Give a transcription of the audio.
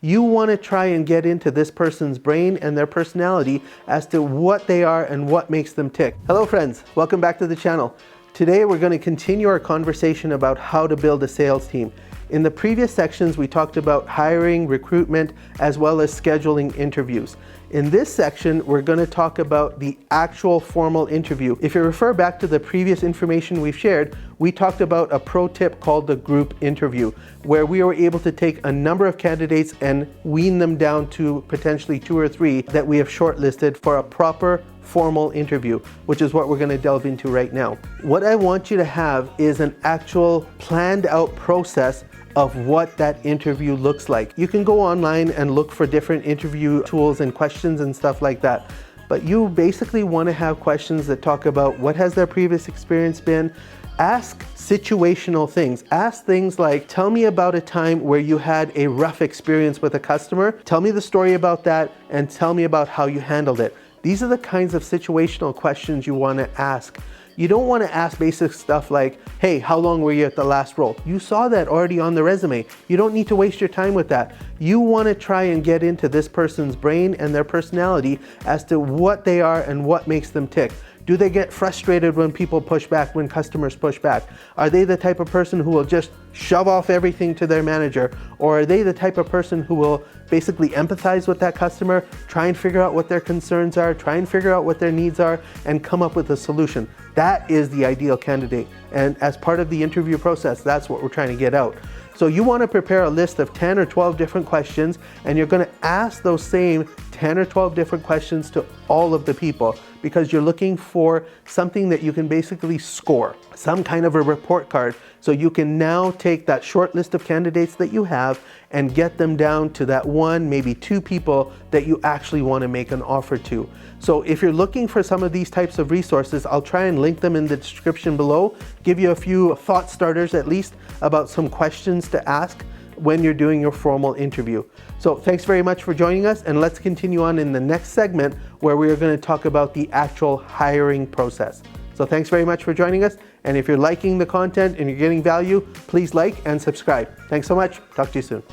You want to try and get into this person's brain and their personality as to what they are and what makes them tick. Hello friends, welcome back to the channel. Today we're going to continue our conversation about how to build a sales team. In the previous sections we talked about hiring, recruitment, as well as scheduling interviews. In this section we're going to talk about the actual formal interview. If you refer back to the previous information we've shared, we talked about a pro tip called the group interview, where we were able to take a number of candidates and wean them down to potentially 2 or 3 that we have shortlisted for a proper formal interview, which is what we're going to delve into right now. What I want you to have is an actual planned out process of what that interview looks like. You can go online and look for different interview tools and questions and stuff like that. But you basically want to have questions that talk about what has their previous experience been. Ask situational things. Ask things like, tell me about a time where you had a rough experience with a customer. Tell me the story about that and tell me about how you handled it. These are the kinds of situational questions you want to ask. You don't want to ask basic stuff like, hey, how long were you at the last role? You saw that already on the resume. You don't need to waste your time with that. You want to try and get into this person's brain and their personality as to what they are and what makes them tick. Do they get frustrated when people push back, when customers push back? Are they the type of person who will just shove off everything to their manager? Or are they the type of person who will basically empathize with that customer, try and figure out what their concerns are, try and figure out what their needs are, and come up with a solution? That is the ideal candidate. And as part of the interview process, that's what we're trying to get out. So you want to prepare a list of 10 or 12 different questions, and you're going to ask those same 10 or 12 different questions to all of the people, because you're looking for something that you can basically score, some kind of a report card, so you can now take that short list of candidates that you have and get them down to that 1, maybe 2 people that you actually want to make an offer to. So if you're looking for some of these types of resources, I'll try and link them in the description below, give you a few thought starters at least about some questions to ask when you're doing your formal interview. So thanks very much for joining us, and let's continue on in the next segment where we are going to talk about the actual hiring process. So thanks very much for joining us, and if you're liking the content and you're getting value, please like and subscribe. Thanks so much. Talk to you soon.